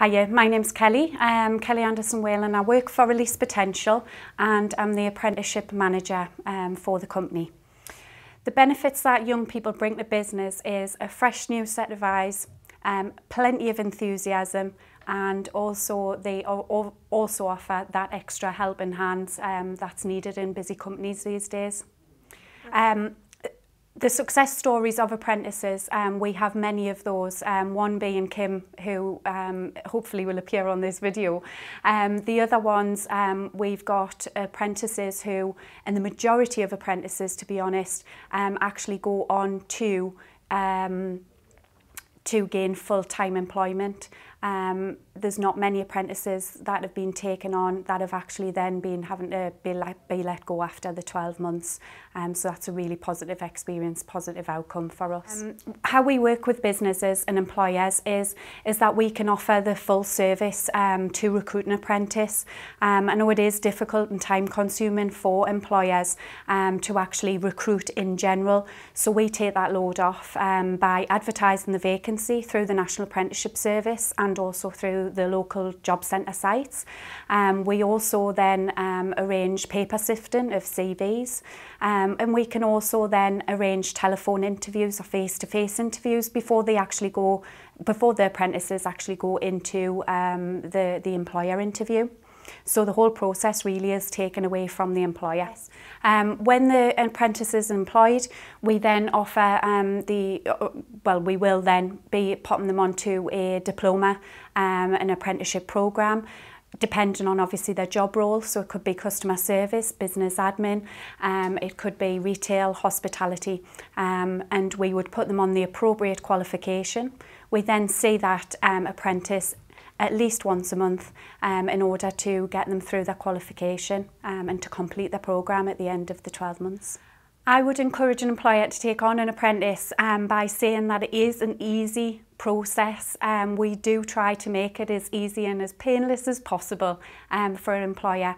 Hiya, my name's Kelly. I'm Kelly Anderson-Whale and I work for Release Potential and I'm the apprenticeship manager for the company. The benefits that young people bring to business is a fresh new set of eyes, plenty of enthusiasm, and also they also offer that extra helping hand that's needed in busy companies these days. The success stories of apprentices, we have many of those, one being Kim, who hopefully will appear on this video. The other ones, we've got apprentices who, and the majority of apprentices, to be honest, actually go on to gain full-time employment. There's not many apprentices that have been taken on that have actually then been having to be let go after the 12 months. So that's a really positive experience, positive outcome for us. How we work with businesses and employers is that we can offer the full service to recruit an apprentice. I know it is difficult and time consuming for employers to actually recruit in general. So we take that load off by advertising the vacancy through the National Apprenticeship Service and also through the local job centre sites. We also then arrange paper sifting of CVs, and we can also then arrange telephone interviews or face-to-face interviews before the apprentices actually go into the employer interview. So the whole process really is taken away from the employer. When the apprentice is employed, we then offer we will then be popping them onto a diploma, an apprenticeship programme, depending on obviously their job role. So it could be customer service, business admin, it could be retail, hospitality, and we would put them on the appropriate qualification. We then see that apprentice at least once a month in order to get them through their qualification and to complete the programme at the end of the 12 months. I would encourage an employer to take on an apprentice by saying that it is an easy process. We do try to make it as easy and as painless as possible for an employer.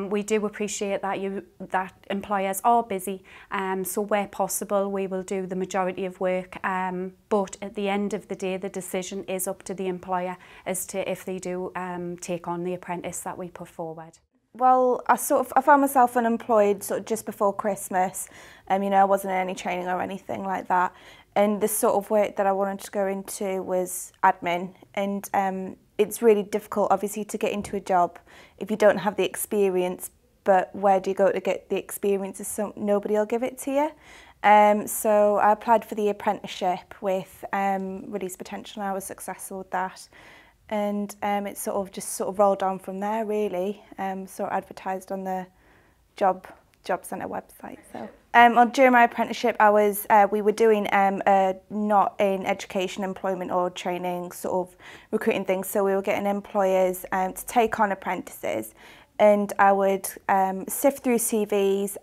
We do appreciate that employers are busy, so where possible we will do the majority of work, but at the end of the day the decision is up to the employer as to if they do take on the apprentice that we put forward. Well, I found myself unemployed sort of just before Christmas. You know, I wasn't in any training or anything like that. And the sort of work that I wanted to go into was admin. And it's really difficult, obviously, to get into a job if you don't have the experience. But where do you go to get the experience? Nobody will give it to you. So I applied for the apprenticeship with Release Potential, and I was successful with that. And it sort of rolled on from there, really. Sort of advertised on the job centre website. So during my apprenticeship, we were doing not in education, employment or training, sort of recruiting things. So we were getting employers to take on apprentices, and I would sift through CVs,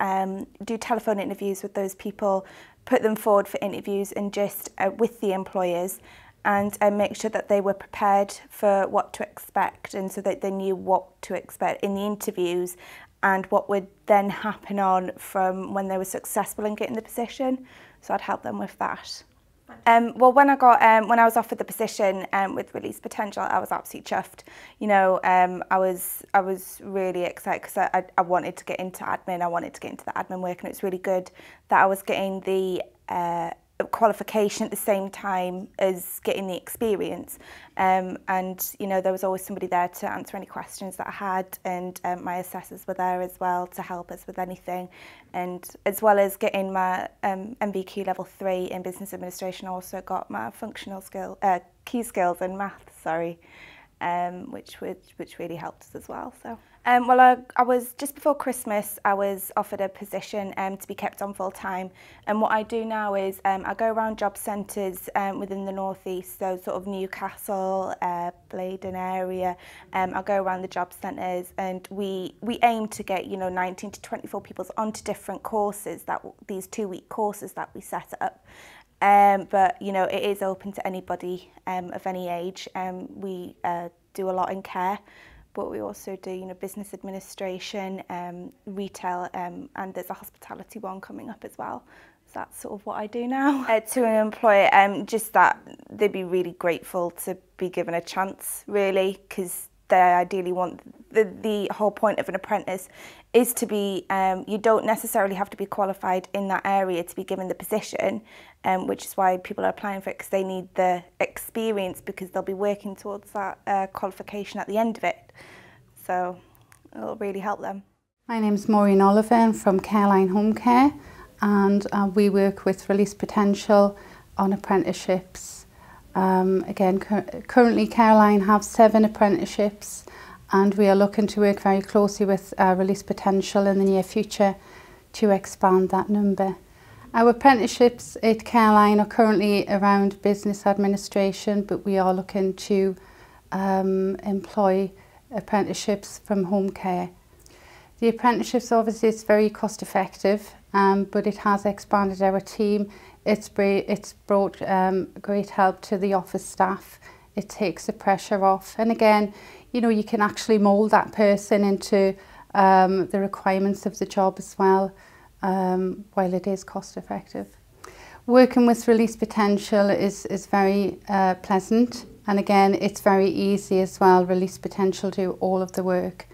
do telephone interviews with those people, put them forward for interviews, and just with the employers. And make sure that they were prepared for what to expect, and so that they knew what to expect in the interviews and what would then happen on from when they were successful in getting the position. So I'd help them with that. Well, when I was offered the position with Release Potential, I was absolutely chuffed. You know, I was really excited because I wanted to get into admin. I wanted to get into the admin work, and it's really good that I was getting the qualification at the same time as getting the experience, and you know, there was always somebody there to answer any questions that I had, and my assessors were there as well to help us with anything. And as well as getting my MVQ level 3 in business administration, I also got my key skills in maths, which really helped us as well. So well, I was just before Christmas, I was offered a position to be kept on full time, and what I do now is I go around job centres within the North East, so sort of Newcastle, Bladen area. I go around the job centres, and we aim to get 19 to 24 people onto different courses, these 2-week courses that we set up. But it is open to anybody of any age. We do a lot in care, but we also do business administration, retail, and there's a hospitality one coming up as well. That's sort of what I do now. To an employer, just that they'd be really grateful to be given a chance, really, because they ideally want, the whole point of an apprentice is to be, you don't necessarily have to be qualified in that area to be given the position, which is why people are applying for it, because they need the experience, because they'll be working towards that qualification at the end of it. So it'll really help them. My name is Maureen Oliver. I'm from Careline Home Care, and we work with Release Potential on apprenticeships. Again, currently Careline have 7 apprenticeships, and we are looking to work very closely with Release Potential in the near future to expand that number. Our apprenticeships at Careline are currently around business administration, but we are looking to employ apprenticeships from home care. The apprenticeships, obviously, it's very cost effective, but it has expanded our team. It's brought great help to the office staff. It takes the pressure off, and again, you know, you can actually mould that person into the requirements of the job as well, while it is cost effective. Working with Release Potential is very pleasant, and again, it's very easy as well. Release Potential do all of the work.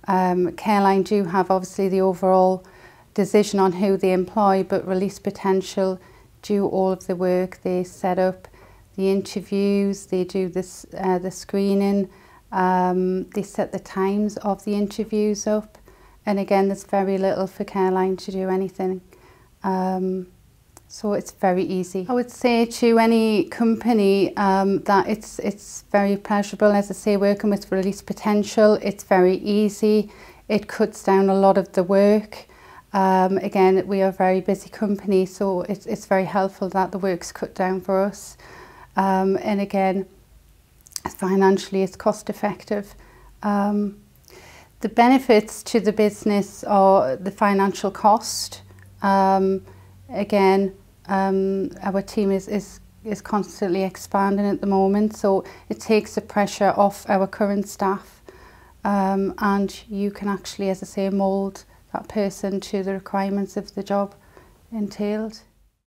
Careline do have obviously the overall decision on who they employ, but Release Potential do all of the work. They set up the interviews, they do this, the screening, they set the times of the interviews up, and again, there's very little for Careline to do anything. So it's very easy. I would say to any company that it's very pleasurable. As I say, working with Release Potential, it's very easy. It cuts down a lot of the work. Again, we are a very busy company, so it's very helpful that the work's cut down for us. And again, financially, it's cost effective. The benefits to the business are the financial cost. Again, our team is constantly expanding at the moment, so it takes the pressure off our current staff, and you can actually, as I say, mould that person to the requirements of the job entailed.